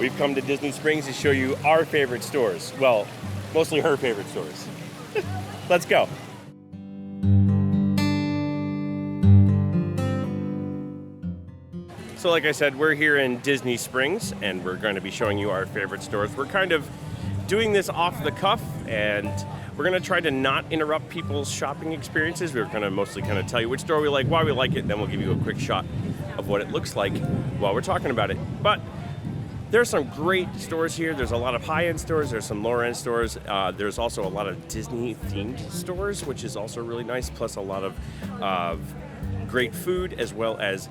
We've come to Disney Springs to show you our favorite stores. Well, mostly her favorite stores. Let's go. So like I said, we're here in Disney Springs and we're going to be showing you our favorite stores. We're kind of doing this off the cuff and we're going to try to not interrupt people's shopping experiences. We're going to mostly kind of tell you which store we like, why we like it, and then we'll give you a quick shot of what it looks like while we're talking about it. But there's some great stores here. There's a lot of high-end stores. There's some lower-end stores. There's also a lot of Disney-themed stores, which is also really nice, plus a lot of great food, as well as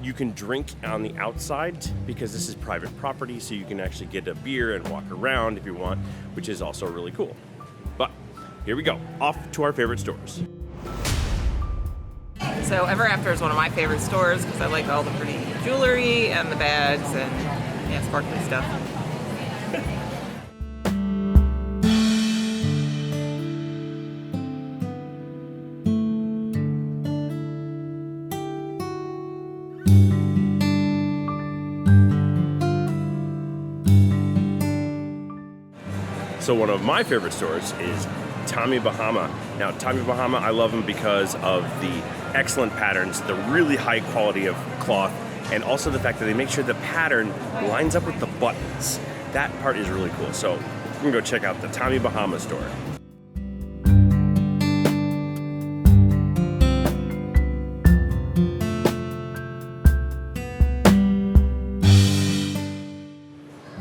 you can drink on the outside because this is private property, so you can actually get a beer and walk around if you want, which is also really cool. But here we go, off to our favorite stores. So Ever After is one of my favorite stores because I like all the pretty jewelry and the bags and sparkly stuff. So one of my favorite stores is TommyBahama. Now TommyBahama, I love them because of the excellent patterns, the really high quality of cloth, and also the fact that they make sure the pattern lines up with the buttons. That part is really cool. So we're gonna go check out the TommyBahama store.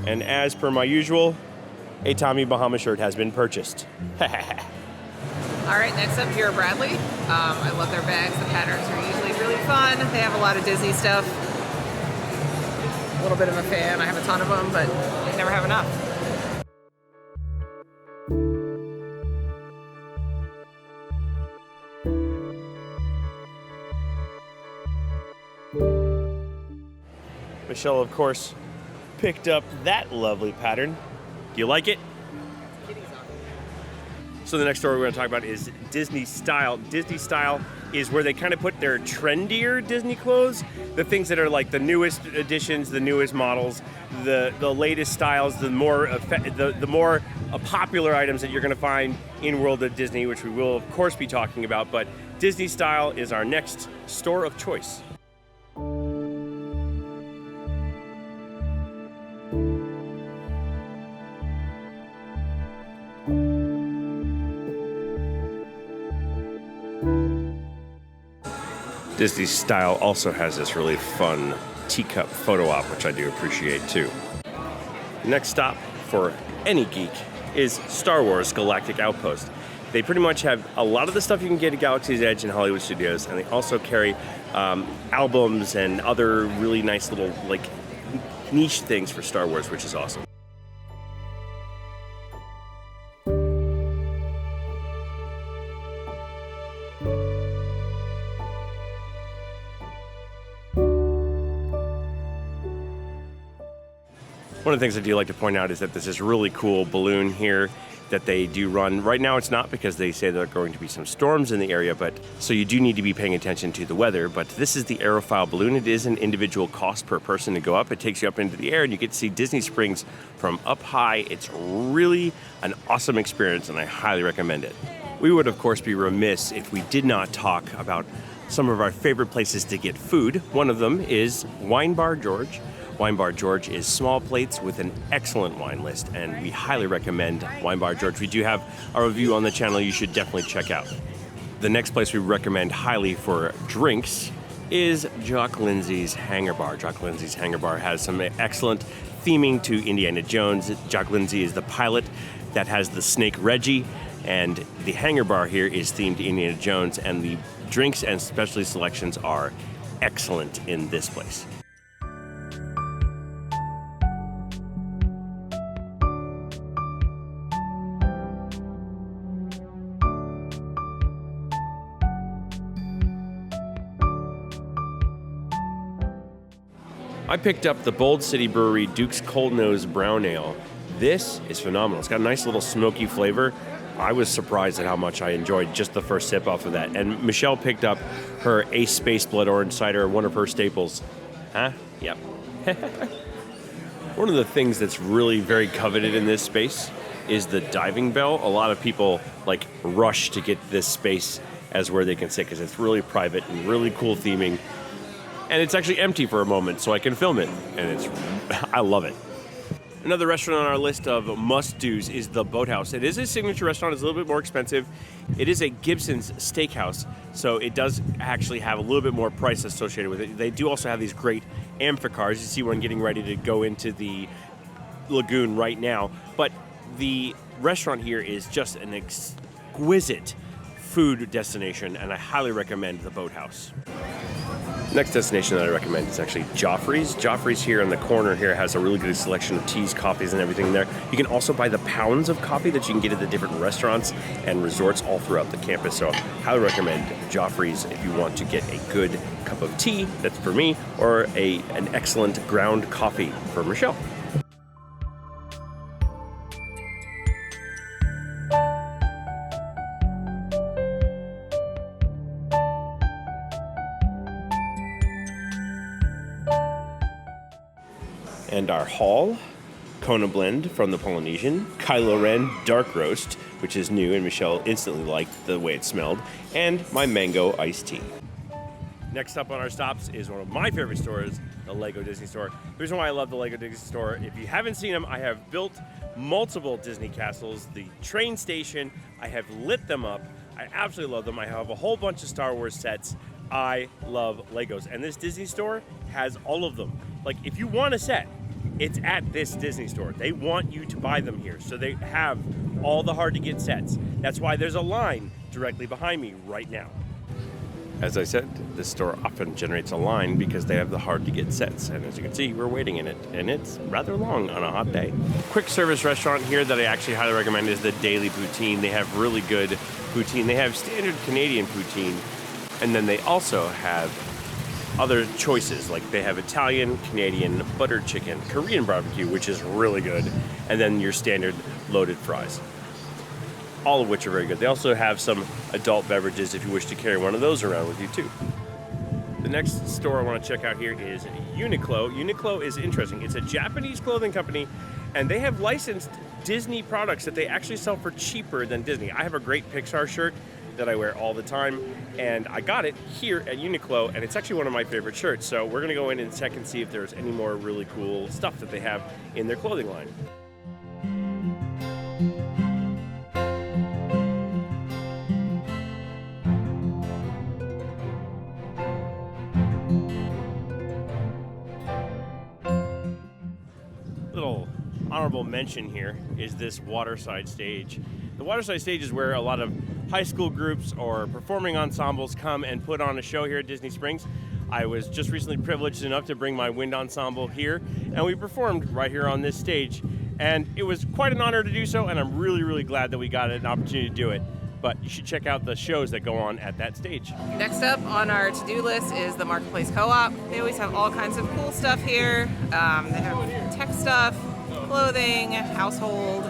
And as per my usual, a TommyBahama shirt has been purchased. All right, next up, VeraBradley. I love their bags. The patterns are usually really fun. They have a lot of Disney stuff. A little bit of a fan. I have a ton of them, but I never have enough. Michelle, of course, picked up that lovely pattern. Do you like it? So the next store we're going to talk about is DisneyStyle. DisneyStyle is where they kind of put their trendier Disney clothes, the things that are like the newest editions, the newest models, the latest styles, the more popular items that you're going to find in World of Disney, which we will of course be talking about. But DisneyStyle is our next store of choice. DisneyStyle also has this really fun teacup photo op, which I do appreciate too. Next stop for any geek is Star Wars Galactic Outpost. They pretty much have a lot of the stuff you can get at Galaxy's Edge and Hollywood Studios, and they also carry albums and other really nice little like niche things for Star Wars, which is awesome. One of the things I do like to point out is that there's this really cool balloon here that they do run. Right now it's not because they say there are going to be some storms in the area, but so you do need to be paying attention to the weather. But this is the Aerophile balloon. It is an individual cost per person to go up. It takes you up into the air and you get to see Disney Springs from up high. It's really an awesome experience and I highly recommend it. We would of course be remiss if we did not talk about some of our favorite places to get food. One of them is WineBar George. WineBar George is small plates with an excellent wine list, and we highly recommend WineBar George. We do have a review on the channel you should definitely check out. The next place we recommend highly for drinks is Jock Lindsay's Hangar Bar. Jock Lindsay's Hangar Bar has some excellent theming to IndianaJones. Jock Lindsay is the pilot that has the snake Reggie, and the Hangar Bar here is themed to IndianaJones, and the drinks and specialty selections are excellent in this place. I picked up the Bold City Brewery Duke's Cold Nose Brown Ale. This is phenomenal. It's got a nice little smoky flavor. I was surprised at how much I enjoyed just the first sip off of that. And Michelle picked up her Ace Space Blood Orange Cider, one of her staples. Huh? Yep. One of the things that's really very coveted in this space is the diving bell. A lot of people like rush to get this space as where they can sit because it's really private and really cool theming. And it's actually empty for a moment, so I can film it, and I love it. Another restaurant on our list of must-dos is the BOATHouse. It is a signature restaurant. It's a little bit more expensive. It is a Gibson's steakhouse, so it does actually have a little bit more price associated with it. They do also have these great amphicars. You see one getting ready to go into the lagoon right now. But the restaurant here is just an exquisite food destination, and I highly recommend the BOATHouse. Next destination that I recommend is actually Joffreys. Joffreys here in the corner here has a really good selection of teas, coffees, and everything there. You can also buy the pounds of coffee that you can get at the different restaurants and resorts all throughout the campus. So I highly recommend Joffreys if you want to get a good cup of tea, that's for me, or an excellent ground coffee for Michelle. And our Hall Kona blend from the Polynesian, Kylo Ren Dark Roast, which is new and Michelle instantly liked the way it smelled, and my mango iced tea. Next up on our stops is one of my favorite stores, the Lego Disney Store. The reason why I love the Lego Disney Store, if you haven't seen them, I have built multiple Disney castles, the train station, I have lit them up. I absolutely love them. I have a whole bunch of Star Wars sets. I love Legos, and this Disney Store has all of them. Like, if you want a set, it's at this Disney Store. They want you to buy them here, so they have all the hard-to-get sets. That's why there's a line directly behind me right now. As I said, this store often generates a line because they have the hard-to-get sets, and as you can see, we're waiting in it, and it's rather long on a hot day. Quick service restaurant here that I actually highly recommend is the Daily Poutine. They have really good poutine. They have standard Canadian poutine, and then they also have other choices, like they have Italian, Canadian, buttered chicken, Korean barbecue, which is really good, and then your standard loaded fries, all of which are very good. They also have some adult beverages if you wish to carry one of those around with you too. The next store I want to check out here is UniQlo. UniQlo is interesting. It's a Japanese clothing company, and they have licensed Disney products that they actually sell for cheaper than Disney. I have a great Pixar shirt that I wear all the time, and I got it here at UniQlo, and it's actually one of my favorite shirts. So we're gonna go in and check and see if there's any more really cool stuff that they have in their clothing line. Little honorable mention here is this Waterside stage. The Waterside stage is where a lot of high school groups or performing ensembles come and put on a show here at Disney Springs. I was just recently privileged enough to bring my wind ensemble here, and we performed right here on this stage. And it was quite an honor to do so, and I'm really, really glad that we got an opportunity to do it. But you should check out the shows that go on at that stage. Next up on our to-do list is the Marketplace Co-op. They always have all kinds of cool stuff here. They have tech stuff, clothing, household.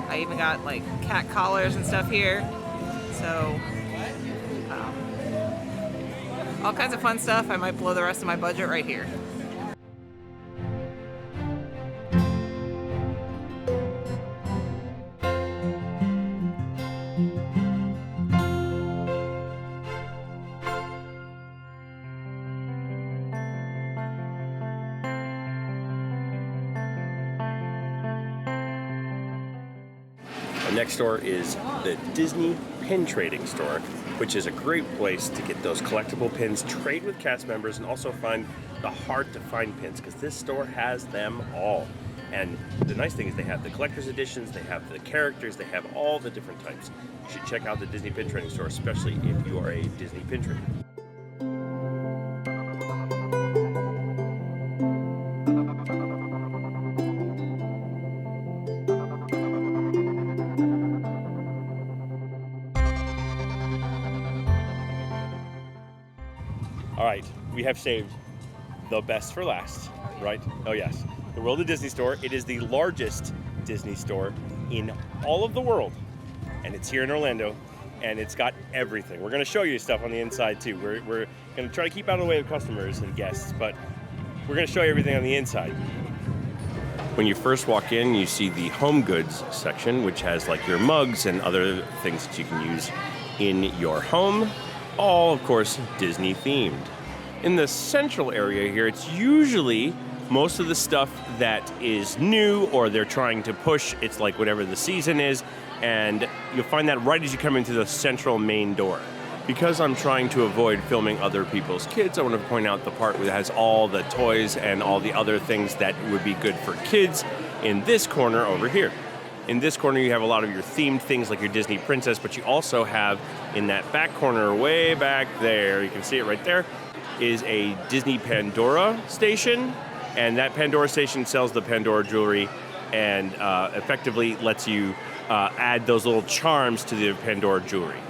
I even got like cat collars and stuff here. So, all kinds of fun stuff. I might blow the rest of my budget right here. Our next store is the DisneyPinTrading store, which is a great place to get those collectible pins, trade with cast members, and also find the hard-to-find pins, because this store has them all. And the nice thing is they have the collector's editions, they have the characters, they have all the different types. You should check out the DisneyPinTrading store, especially if you are a Disney pin trader. All right, we have saved the best for last, right? Oh yes, the World of Disney store. It is the largest Disney store in all of the world, and it's here in Orlando, and it's got everything. We're gonna show you stuff on the inside too. We're gonna try to keep out of the way of customers and guests, but we're gonna show you everything on the inside. When you first walk in, you see the home goods section, which has like your mugs and other things that you can use in your home, all of course Disney themed. In the central area here, it's usually most of the stuff that is new or they're trying to push. It's like whatever the season is, and you'll find that right as you come into the central main door. Because I'm trying to avoid filming other people's kids, I want to point out the part that has all the toys and all the other things that would be good for kids in this corner over here. In this corner, you have a lot of your themed things like your Disney Princess, but you also have in that back corner, way back there, you can see it right there, is a Disney Pandora station. And that Pandora station sells the Pandora jewelry and effectively lets you add those little charms to the Pandora jewelry.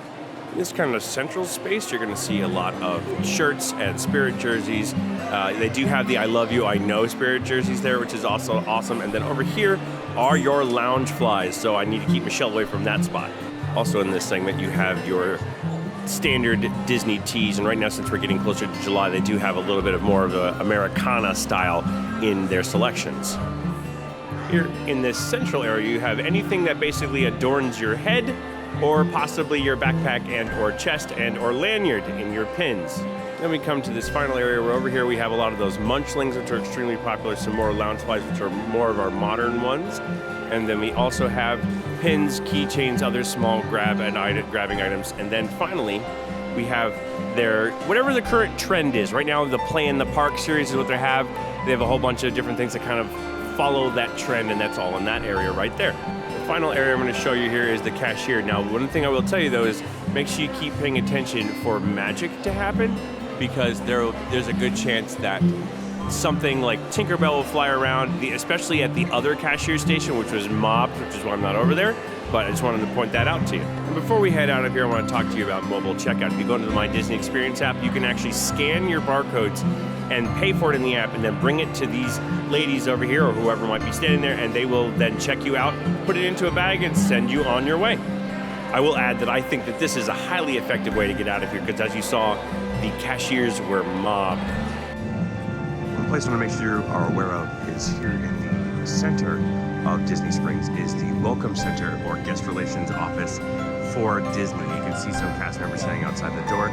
In this kind of central space, you're going to see a lot of shirts and Spirit jerseys. They do have the I Love You, I Know Spirit jerseys there, which is also awesome. And then over here are your lounge flies, so I need to keep Michelle away from that spot. Also in this segment, you have your standard Disney tees, and right now, since we're getting closer to July, they do have a little bit of more of a Americana style in their selections. Here in this central area, you have anything that basically adorns your head or possibly your backpack and or chest and or lanyard in your pins. Then we come to this final area where over here we have a lot of those munchlings, which are extremely popular, some more lounge flies, which are more of our modern ones. And then we also have pins, keychains, other small grabbing items. And then finally, we have their, whatever the current trend is. Right now, the Play in the Park series is what they have. They have a whole bunch of different things that kind of follow that trend, and that's all in that area right there. The final area I'm going to show you here is the cashier. Now, one thing I will tell you, though, is make sure you keep paying attention for magic to happen, because there's a good chance that something like Tinkerbell will fly around, especially at the other cashier station, which was mobbed, which is why I'm not over there, but I just wanted to point that out to you. And before we head out of here, I want to talk to you about mobile checkout. If you go into the My Disney Experience app, you can actually scan your barcodes and pay for it in the app, and then bring it to these ladies over here or whoever might be standing there, and they will then check you out, put it into a bag, and send you on your way. I will add that I think that this is a highly effective way to get out of here, because as you saw, the cashiers were mobbed. One place I want to make sure you are aware of is here in the center of Disney Springs is the Welcome Center, or Guest Relations Office for Disney. You can see some cast members standing outside the door.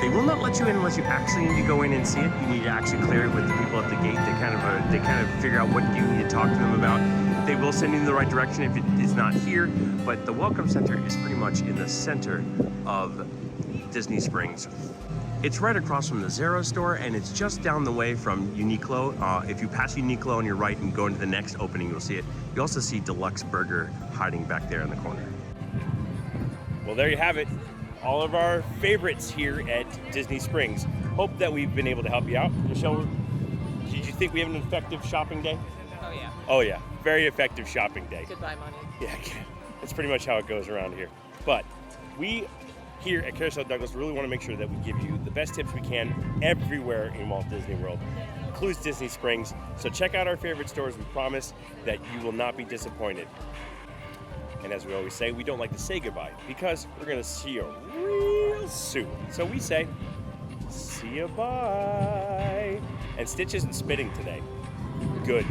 They will not let you in unless you actually need to go in and see it. You need to actually clear it with the people at the gate. They kind of figure out what you need to talk to them about. They will send you in the right direction if it is not here, but the Welcome Center is pretty much in the center of Disney Springs. It's right across from the Zero store, and it's just down the way from UniQlo. If you pass UniQlo on your right and go into the next opening, you'll see it. You also see Deluxe Burger hiding back there in the corner. Well, there you have it. All of our favorites here at Disney Springs. Hope that we've been able to help you out. Michelle, did you think we have an effective shopping day? Oh yeah. Oh yeah, very effective shopping day. Goodbye money. Yeah, that's pretty much how it goes around here. But we here at Carousel Douglas really want to make sure that we give you the best tips we can everywhere in Walt Disney World, includes Disney Springs. So check out our favorite stores. We promise that you will not be disappointed. And as we always say, we don't like to say goodbye because we're going to see you real soon. So we say, see you bye. And Stitch isn't spitting today. Good.